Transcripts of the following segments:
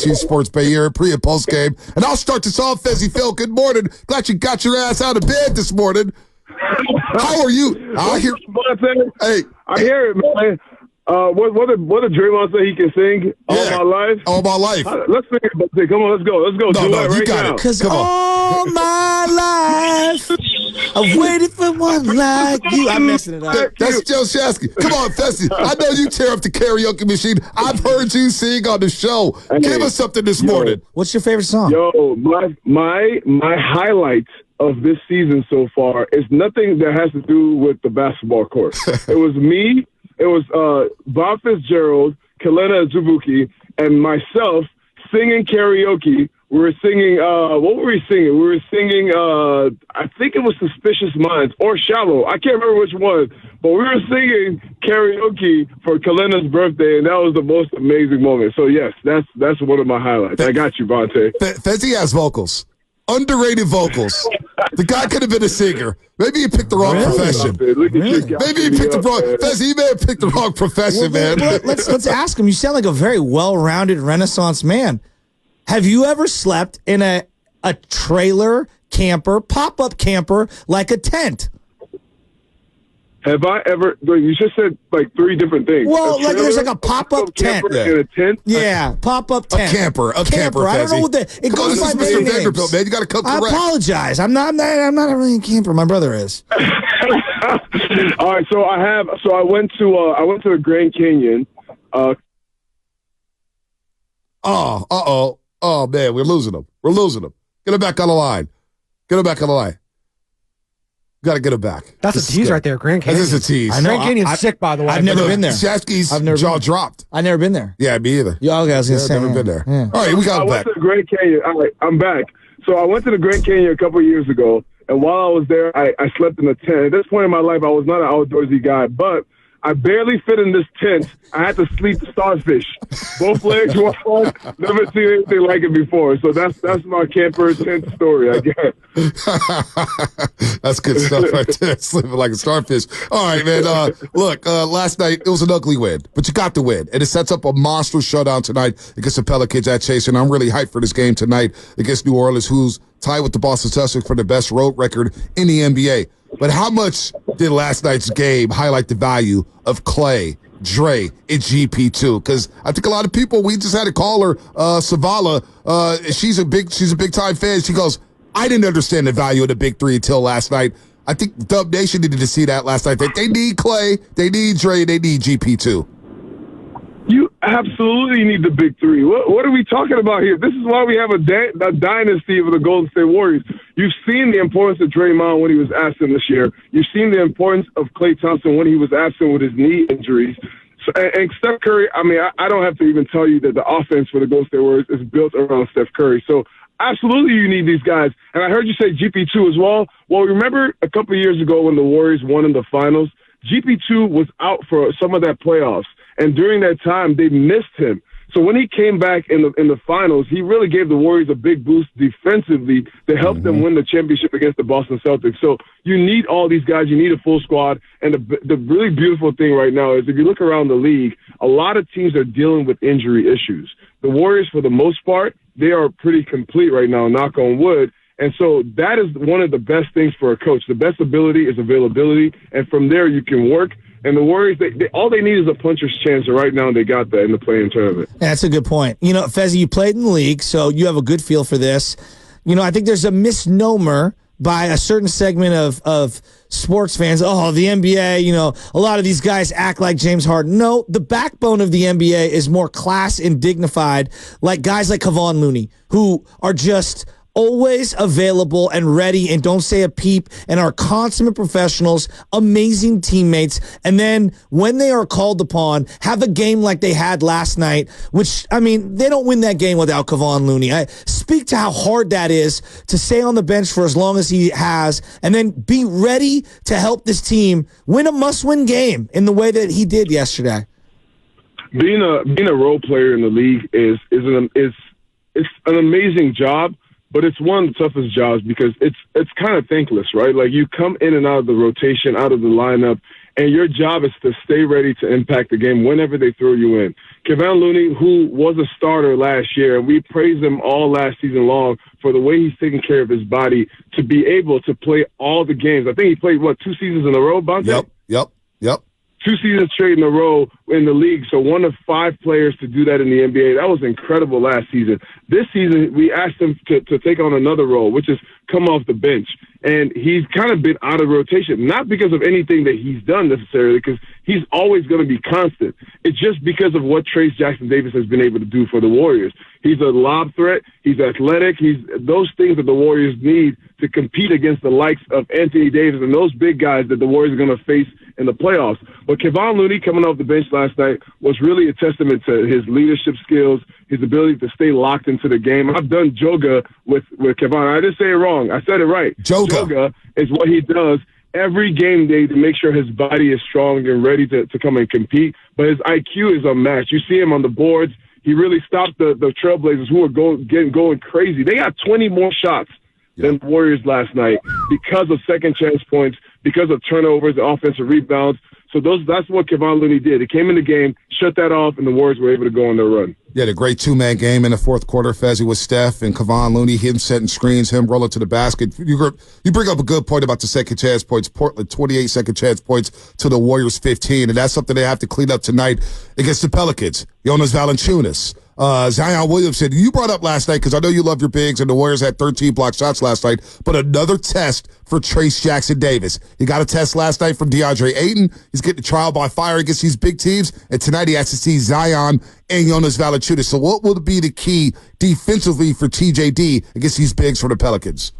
ABC Sports Bay Area, pre- and post-game. And I'll start this off, Fezzy Phil. Good morning. Glad you got your ass out of bed this morning. How are you? I hear. Hey, I hear it, man. What did Draymond say he can sing? All my life. All my life. Let's sing it. Come on, let's go. Let's go. No, right you got now. it. Because all my life, I've waited for one like you. I'm messing it up. That's Joe Shasky. Come on, Festus. I know you tear up the karaoke machine. I've heard you sing on the show. Give us something this morning. What's your favorite song? Yo, my highlight of this season so far is nothing that has to do with the basketball court. It was me. It was Bob Fitzgerald, Kelena Zubuki, and myself singing karaoke. We were singing, what were we singing? We were singing, I think it was Suspicious Minds or Shallow. I can't remember which one. But we were singing karaoke for Kalena's birthday, and that was the most amazing moment. So, yes, that's one of my highlights. I got you, Bonta. Fezzy has vocals. Underrated vocals. The guy could have been a singer. Maybe he picked the wrong profession. Maybe he picked the wrong. Fezzy, you may have picked the wrong profession, man. Let's ask him. You sound like a very well-rounded Renaissance man. Have you ever slept in a trailer camper, pop-up camper, like a tent? Have I ever? You just said like three different things. Well, like there's like a pop-up tent. In a tent? Yeah, pop-up tent. A camper. I don't know what it goes by many Mr. names. Vanderbilt, man. You got to come correct. I apologize. I'm not really a camper. My brother is. All right, so I went to the Grand Canyon. Oh, man, we're losing them. Get him back on the line. Got to get him back. That's a tease right there, Grand Canyon. This is a tease. I know. Grand Canyon's sick, by the way. I've never been there. Shasky's jaw dropped. I've never been there. Yeah, me either. Yeah, okay, I was going to say. Never been there. Yeah. All right, we got him back. I went to the Grand Canyon. All right, I'm back. So I went to the Grand Canyon a couple of years ago, and while I was there, I slept in a tent. At this point in my life, I was not an outdoorsy guy, but I barely fit in this tent. I had to sleep starfish. Both legs were on. Never seen anything like it before. So that's my camper tent story, I guess. That's good stuff right there. Sleeping like a starfish. All right, man. Look, last night, it was an ugly win, but you got the win. And it sets up a monster showdown tonight against the Pelicans at Chase. And I'm really hyped for this game tonight against New Orleans, who's tied with the Boston Celtics for the best road record in the NBA. But how much did last night's game highlight the value of Clay, Dre, and GP2? Because I think a lot of people, we just had a caller, Savala, she's a big time fan. She goes, I didn't understand the value of the big three until last night. I think Dub Nation needed to see that last night. That they need Clay, they need Dre, they need GP2. You absolutely need the big three. What are we talking about here? This is why we have a dynasty of the Golden State Warriors. You've seen the importance of Draymond when he was absent this year. You've seen the importance of Klay Thompson when he was absent with his knee injuries. So, and Steph Curry, I mean, I don't have to even tell you that the offense for the Golden State Warriors is built around Steph Curry. So absolutely you need these guys. And I heard you say GP2 as well. Well, remember a couple of years ago when the Warriors won in the finals? GP2 was out for some of that playoffs. And during that time, they missed him. So when he came back in the finals, he really gave the Warriors a big boost defensively to help them win the championship against the Boston Celtics. So you need all these guys. You need a full squad. And the really beautiful thing right now is if you look around the league, a lot of teams are dealing with injury issues. The Warriors, for the most part, they are pretty complete right now, knock on wood. And so that is one of the best things for a coach. The best ability is availability. And from there, you can work. And the Warriors, all they need is a puncher's chance, and right now they got that in the play-in tournament. Yeah, that's a good point. You know, Fezzy, you played in the league, so you have a good feel for this. You know, I think there's a misnomer by a certain segment of sports fans. Oh, the NBA, you know, a lot of these guys act like James Harden. No, the backbone of the NBA is more class and dignified, like guys like Kevon Looney, who are just always available and ready and don't say a peep and are consummate professionals, amazing teammates. And then when they are called upon, have a game like they had last night, which, I mean, they don't win that game without Kevon Looney. I speak to how hard that is to stay on the bench for as long as he has and then be ready to help this team win a must-win game in the way that he did yesterday. Being a role player in the league is an amazing job. But it's one of the toughest jobs because it's kind of thankless, right? Like you come in and out of the rotation, out of the lineup, and your job is to stay ready to impact the game whenever they throw you in. Kevon Looney, who was a starter last year, and we praised him all last season long for the way he's taking care of his body to be able to play all the games. I think he played, 2 seasons in a row, Bonta? Yep. 2 seasons straight in a row in the league. So one of 5 players to do that in the NBA. That was incredible last season. This season, we asked him to take on another role, which is come off the bench. And he's kind of been out of rotation, not because of anything that he's done necessarily, because he's always going to be constant. It's just because of what Trayce Jackson-Davis has been able to do for the Warriors. He's a lob threat. He's athletic. He's those things that the Warriors need to compete against the likes of Anthony Davis and those big guys that the Warriors are going to face in the playoffs. But Kevon Looney coming off the bench last night was really a testament to his leadership skills, his ability to stay locked into the game. I've done yoga with Kevon. I didn't say it wrong. I said it right. Yoga is what he does every game day to make sure his body is strong and ready to come and compete. But his IQ is unmatched. You see him on the boards. He really stopped the Trailblazers who were going crazy. They got 20 more shots than the Warriors last night because of second chance points, because of turnovers, offensive rebounds. So that's what Kevon Looney did. He came in the game, shut that off, and the Warriors were able to go on their run. Yeah, the great two-man game in the fourth quarter, Fezzi, with Steph and Kevon Looney, him setting screens, him rolling to the basket. You bring up a good point about the second chance points. Portland, 28 second chance points to the Warriors 15, and that's something they have to clean up tonight against the Pelicans. Jonas Valanciunas. Zion Williamson, you brought up last night, because I know you love your bigs, and the Warriors had 13 blocked shots last night, but another test for Trayce Jackson-Davis. He got a test last night from DeAndre Ayton. He's getting trial by fire against these big teams, and tonight he has to see Zion and Jonas Valanciunas. So what will be the key defensively for TJD against these bigs for the Pelicans?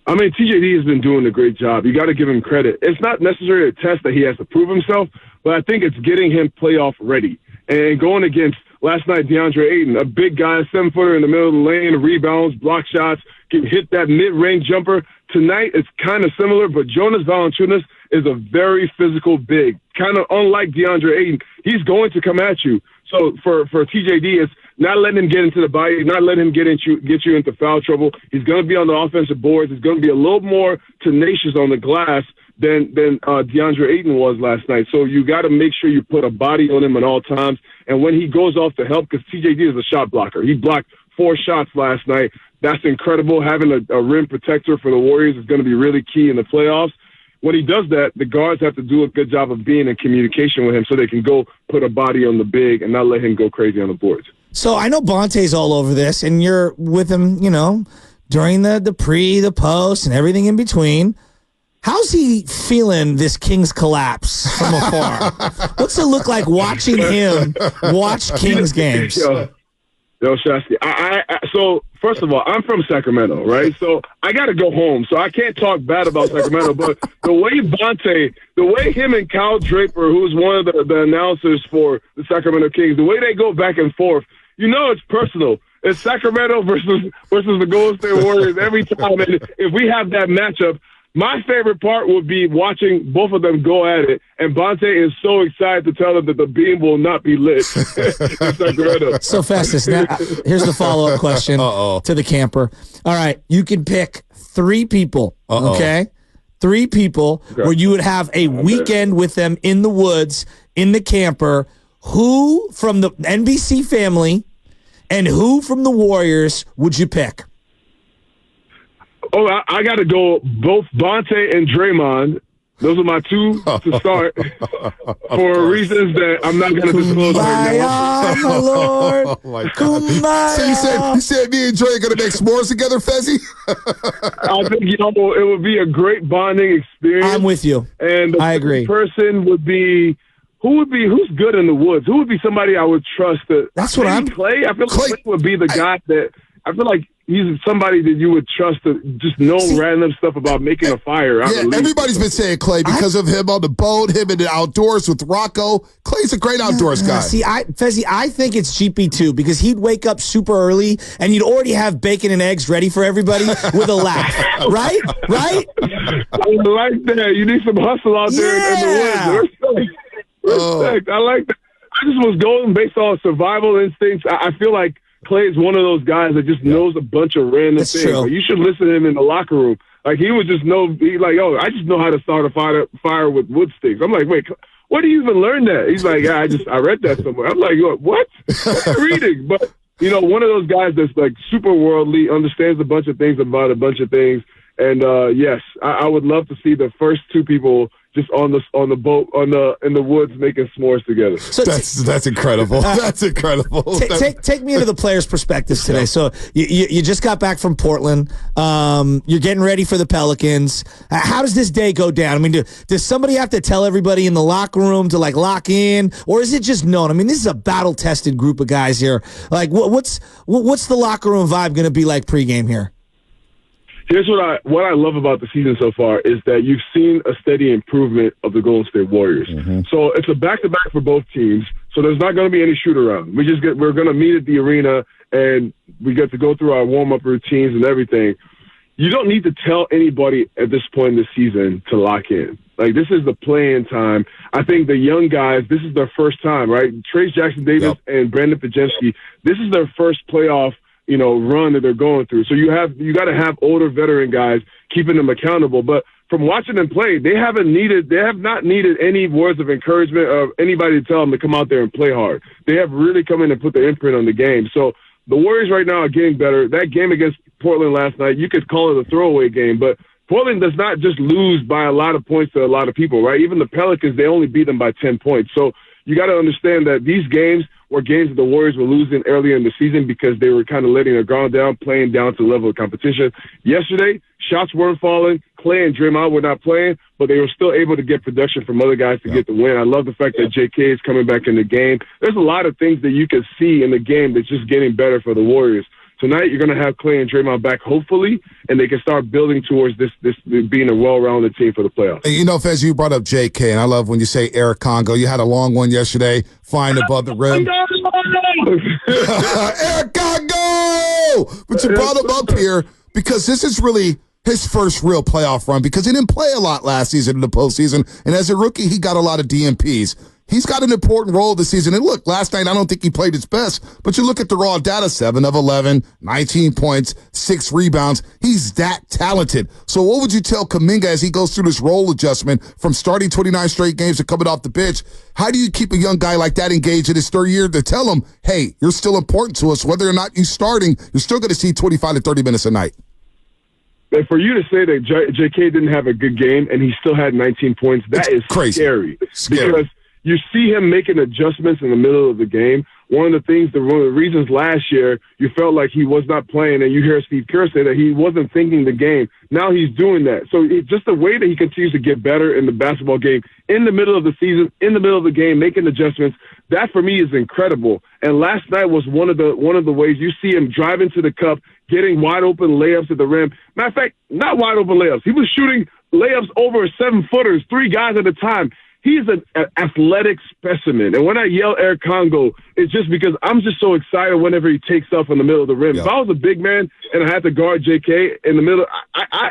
I mean, TJD has been doing a great job. You got to give him credit. It's not necessarily a test that he has to prove himself, but I think it's getting him playoff ready. And going against last night, DeAndre Ayton, a big guy, 7-footer in the middle of the lane, rebounds, block shots, can hit that mid-range jumper. Tonight, it's kind of similar, but Jonas Valanciunas is a very physical big, kind of unlike DeAndre Ayton. He's going to come at you. So for TJD, it's not letting him get into the body, not letting him get you into foul trouble. He's going to be on the offensive boards. He's going to be a little more tenacious on the glass than DeAndre Ayton was last night. So you got to make sure you put a body on him at all times. And when he goes off to help, because TJD is a shot blocker. He blocked 4 shots last night. That's incredible. Having a rim protector for the Warriors is going to be really key in the playoffs. When he does that, the guards have to do a good job of being in communication with him so they can go put a body on the big and not let him go crazy on the boards. So I know Bonte's all over this, and you're with him, during the pre, the post, and everything in between. How's he feeling this Kings collapse from afar? What's it look like watching him watch Kings games? Yo, Shasky, so first of all, I'm from Sacramento, right? So I got to go home. So I can't talk bad about Sacramento. But the way him and Kyle Draper, who's one of the announcers for the Sacramento Kings, the way they go back and forth, it's personal. It's Sacramento versus the Golden State Warriors every time. And if we have that matchup, my favorite part would be watching both of them go at it, and Bonta is so excited to tell them that the beam will not be lit. So, Festus, now, here's the follow-up question to the camper. All right, you can pick 3 people, okay? 3 people where you would have a weekend with them in the woods, in the camper. Who from the NBC family and who from the Warriors would you pick? Oh, I got to go both Bonta and Draymond. Those are my 2 to start for reasons that I'm not going to disclose right now. My Lord. Oh, my God. So you said me and Dre are going to make s'mores together, Fezzi? I think, it would be a great bonding experience. I'm with you. And I agree. Person would be, who's good in the woods? Who would be somebody I would trust? That's what I'm. Clay. I feel like Clay would be the guy that I feel like he's somebody that you would trust to just know random stuff about making a fire. Yeah, everybody's been saying Clay because of him on the boat, him in the outdoors with Rocco. Clay's a great outdoors guy. See, Fezzi, I think it's GP2 because he'd wake up super early and you'd already have bacon and eggs ready for everybody with a laugh. Right? I like that. You need some hustle out there in the woods. Respect. I like that. I just was going based on survival instincts. I feel like Clay is one of those guys that just knows a bunch of random things. True. You should listen to him in the locker room. Like, he would just know, oh, I just know how to start a fire with wood sticks. I'm like, wait, where do you even learn that? He's like, yeah, I read that somewhere. I'm like, what? What are you reading? But, one of those guys that's like super worldly, understands a bunch of things about a bunch of things. And yes, I would love to see the first two people just on the boat in the woods making s'mores together. So that's incredible. That's incredible. Take me into the players' perspectives today. So you just got back from Portland. You're getting ready for the Pelicans. How does this day go down? I mean, does somebody have to tell everybody in the locker room to like lock in, or is it just known? I mean, this is a battle-tested group of guys here. Like, what's the locker room vibe going to be like pregame here? Here's what I love about the season so far is that you've seen a steady improvement of the Golden State Warriors. Mm-hmm. So it's a back-to-back for both teams. So there's not going to be any shoot-around. We're going to meet at the arena, and we get to go through our warm-up routines and everything. You don't need to tell anybody at this point in the season to lock in. Like, this is the play-in time. I think the young guys, this is their first time, right? Trace Jackson-Davis and Brandon Pajemski, this is their first playoff run that they're going through. So you got to have older veteran guys keeping them accountable. But from watching them play, they have not needed any words of encouragement of anybody to tell them to come out there and play hard. They have really come in and put their imprint on the game. So the Warriors right now are getting better. That game against Portland last night, you could call it a throwaway game, but Portland does not just lose by a lot of points to a lot of people, right? Even the Pelicans, they only beat them by 10 points. So you got to understand that these games were games that the Warriors were losing earlier in the season because they were kind of letting their guard down, playing down to the level of competition. Yesterday, shots weren't falling. Clay and Draymond were not playing, but they were still able to get production from other guys to get the win. I love the fact that JK is coming back in the game. There's a lot of things that you can see in the game that's just getting better for the Warriors. Tonight, you're going to have Clay and Draymond back, hopefully, and they can start building towards this being a well-rounded team for the playoffs. Fez, you brought up JK, and I love when you say Eric Congo. You had a long one yesterday, flying above the rim. Eric Congo! But you brought him up here because this is really his first real playoff run because he didn't play a lot last season in the postseason, and as a rookie, he got a lot of DMPs. He's got an important role this season. And look, last night I don't think he played his best, but you look at the raw data, 7 of 11, 19 points, 6 rebounds. He's that talented. So what would you tell Kuminga as he goes through this role adjustment from starting 29 straight games to coming off the bench? How do you keep a young guy like that engaged in his third year to tell him, hey, you're still important to us. Whether or not you're starting, you're still going to see 25 to 30 minutes a night. And for you to say that JK didn't have a good game and he still had 19 points, that is crazy. Scary. Because you see him making adjustments in the middle of the game. One of the reasons last year you felt like he was not playing, and you hear Steve Kerr say that he wasn't thinking the game. Now he's doing that. So it's just the way that he continues to get better in the basketball game, in the middle of the season, in the middle of the game, making adjustments. That for me is incredible. And last night was one of the ways you see him driving to the cup, getting wide open layups at the rim. Matter of fact, not wide open layups. He was shooting layups over 7-footers, 3 guys at a time. He's an athletic specimen. And when I yell Eric Congo, it's just because I'm just so excited whenever he takes off in the middle of the rim. Yeah. If I was a big man and I had to guard JK in the middle,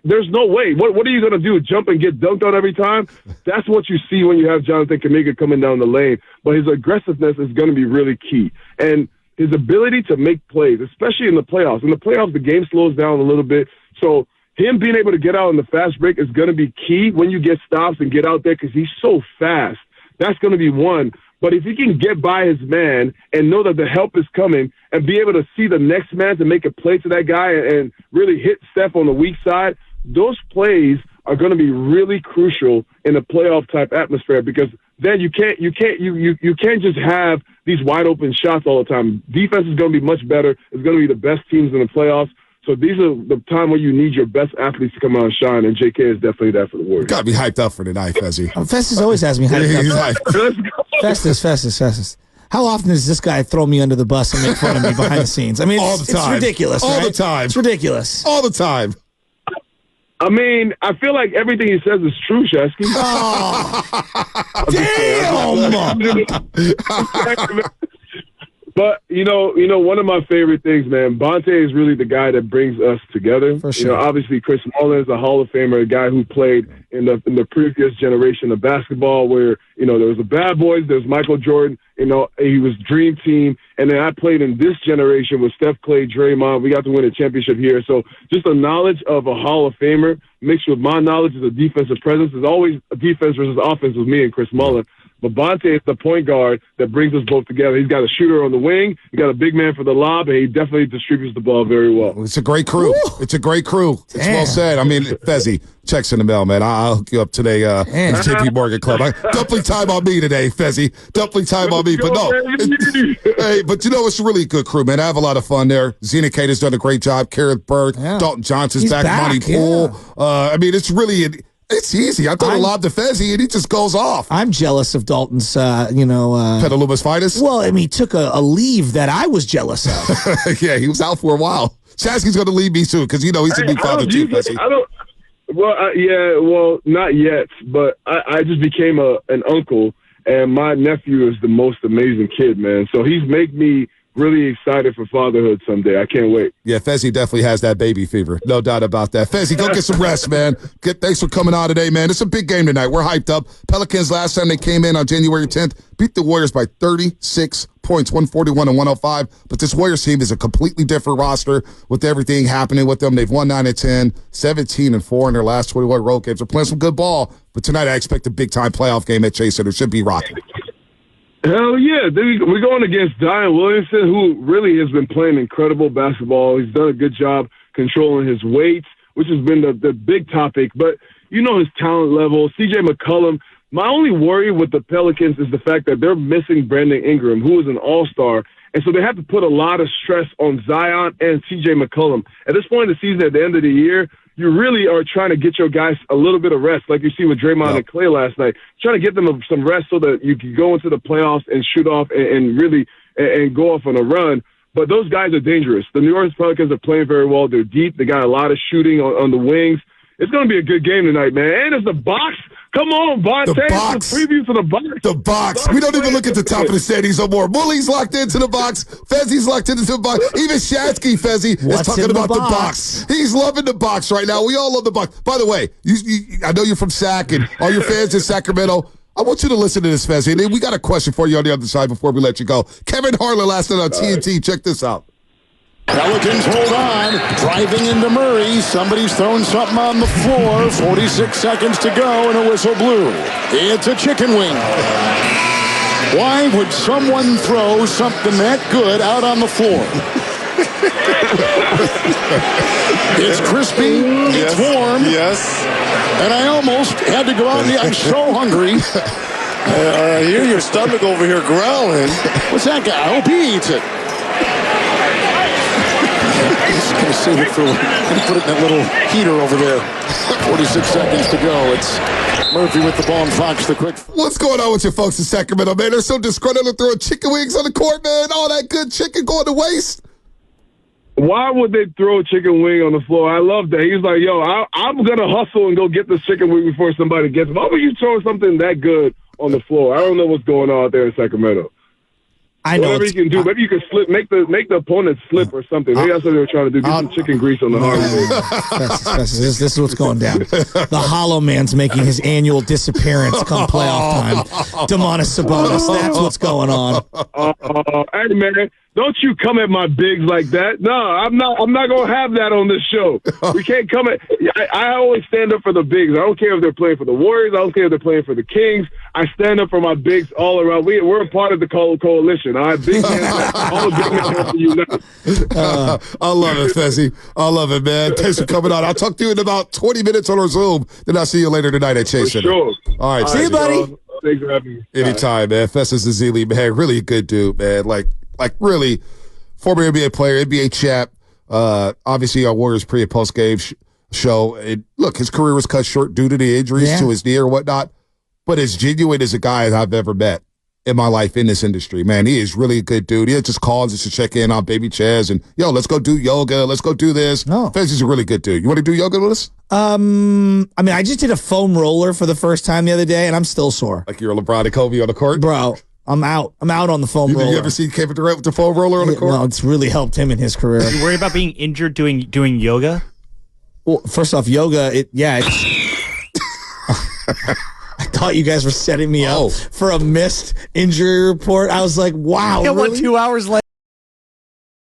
there's no way. What are you going to do, jump and get dunked on every time? That's what you see when you have Jonathan Kuminga coming down the lane. But his aggressiveness is going to be really key. And his ability to make plays, especially in the playoffs. In the playoffs, the game slows down a little bit. So him being able to get out in the fast break is going to be key when you get stops and get out there because he's so fast. That's going to be one. But if he can get by his man and know that the help is coming and be able to see the next man to make a play to that guy and really hit Steph on the weak side, those plays are going to be really crucial in a playoff type atmosphere because then you can't just have these wide open shots all the time. Defense is going to be much better. It's going to be the best teams in the playoffs. So these are the time where you need your best athletes to come out and shine, and JK is definitely that for the Warriors. Got to be hyped up for tonight, Fezzy. Festus always has me hyped up. Festus. How often does this guy throw me under the bus and make fun of me behind the scenes? I mean, all the time. It's ridiculous, all right? the time. It's ridiculous. All the time. I mean, I feel like everything he says is true, Shesky. Oh, damn! But, one of my favorite things, man, Bonta is really the guy that brings us together. For sure. Obviously, Chris Mullin is a Hall of Famer, a guy who played in the previous generation of basketball where, there was the Bad Boys, there was Michael Jordan, he was Dream Team. And then I played in this generation with Steph, Clay, Draymond. We got to win a championship here. So just a knowledge of a Hall of Famer mixed with my knowledge of the defensive presence is always a defense versus offense with me and Chris Mullin. But Bonta is the point guard that brings us both together. He's got a shooter on the wing. He's got a big man for the lob, and he definitely distributes the ball very well. It's a great crew. Woo! It's a great crew. Damn. It's well said. I mean, Fezzy, checks in the mail, man. I'll hook you up today at the JP Morgan Club. Definitely time on me today, Fezzy. Definitely time on me. But no, hey, but it's a really good crew, man. I have a lot of fun there. Zena Kate has done a great job. Kareth Burke, Dalton Johnson's back. Monty Poole. I mean, it's really it's easy. I thought a lob to Fezzy, and he just goes off. I'm jealous of Dalton's, Petaluma Fitus? Well, I mean, he took a leave that I was jealous of. Yeah, he was out for a while. Shasky's going to leave me soon because, he's a new father too, Fezzy. Well, not yet, but I just became an uncle, and my nephew is the most amazing kid, man. So he's made me really excited for fatherhood someday. I can't wait. Yeah, Fezzy definitely has that baby fever. No doubt about that. Fezzy, go get some rest, man. Thanks for coming on today, man. It's a big game tonight. We're hyped up. Pelicans, last time they came in on January 10th, beat the Warriors by 36 points, 141-105. But this Warriors team is a completely different roster with everything happening with them. They've won 9 and 10, 17-4 in their last 21 road games. They're playing some good ball. But tonight I expect a big-time playoff game at Chase Center. Should be rocking. Hell yeah. We're going against Dion Williamson, who really has been playing incredible basketball. He's done a good job controlling his weight, which has been the big topic. But his talent level. CJ McCollum. My only worry with the Pelicans is the fact that they're missing Brandon Ingram, who is an all-star. And so they have to put a lot of stress on Zion and CJ McCollum. At this point in the season, at the end of the year, you really are trying to get your guys a little bit of rest, like you see with Draymond and Clay last night. Trying to get them some rest so that you can go into the playoffs and shoot off and really go off on a run. But those guys are dangerous. The New Orleans Pelicans are playing very well. They're deep. They got a lot of shooting on the wings. It's going to be a good game tonight, man. And it's the box. Come on, Bonta. The box. The preview for the box. The box. We don't even look at the top of the standings no more. Mully's locked into the box. Fezzy's locked into the box. Even Shatsky, Fezzy, is talking about the box. He's loving the box right now. We all love the box. By the way, I know you're from Sac and all your fans in Sacramento. I want you to listen to this, Fezzy. And we got a question for you on the other side before we let you go. Kevin Harlan last night on TNT. Check this out. Pelicans hold on, driving into Murray. Somebody's throwing something on the floor. 46 seconds to go, and a whistle blew. It's a chicken wing. Why would someone throw something that good out on the floor? It's crispy. It's warm. Yes. And I almost had to go out and I'm so hungry. I hear your stomach over here growling. What's that guy? I hope he eats it. Just going to save it for, put it in that little heater over there. 46 seconds to go. It's Murphy with the ball and Fox the quick. What's going on with you folks in Sacramento, man? They're so disgruntled to throwing chicken wings on the court, man. All that good chicken going to waste. Why would they throw a chicken wing on the floor? I love that. He's like, yo, I'm going to hustle and go get this chicken wing before somebody gets it. Why would you throw something that good on the floor? I don't know what's going on out there in Sacramento. I know. Whatever you can do. Maybe you can slip, make the opponent slip or something. Maybe that's what they were trying to do. Get some chicken grease on the hard. This is what's going down. The Hollow Man's making his annual disappearance come playoff time. Demonis Sabonis. That's what's going on. Hey, man. Don't you come at my bigs like that. No, I'm not going to have that on this show. We can't come at – I always stand up for the bigs. I don't care if they're playing for the Warriors. I don't care if they're playing for the Kings. I stand up for my bigs all around. We're a part of the coalition. All right, big man, all the big men have to unite. I love it, Fezzy. I love it, man. Thanks for coming on. I'll talk to you in about 20 minutes on our Zoom. Then I'll see you later tonight at Chase Center. Sure. All right. See you, buddy. Thanks for having me. Anytime, man. Festus Ezeli, man. Really a good dude, man. Like really former NBA player, NBA champ. Obviously, our Warriors pre- and post-game show. Look, his career was cut short due to the injuries to his knee or whatnot. But as genuine as a guy as I've ever met in my life in this industry, man, he is really a good dude. He just calls us to check in on baby Chaz and, yo, let's go do yoga. Let's go do this. No. Fezzy's a really good dude. You want to do yoga with us? I mean, I just did a foam roller for the first time the other day, and I'm still sore. Like you're a LeBron and Kobe on the court? Bro. I'm out. I'm out on the foam roller. You ever see Kevin Durant with the foam roller on the court? No, it's really helped him in his career. You worry about being injured doing yoga? Well, first off, yoga, I thought you guys were setting me up for a missed injury report. I was like, wow. Yeah, really? what, 2 hours later?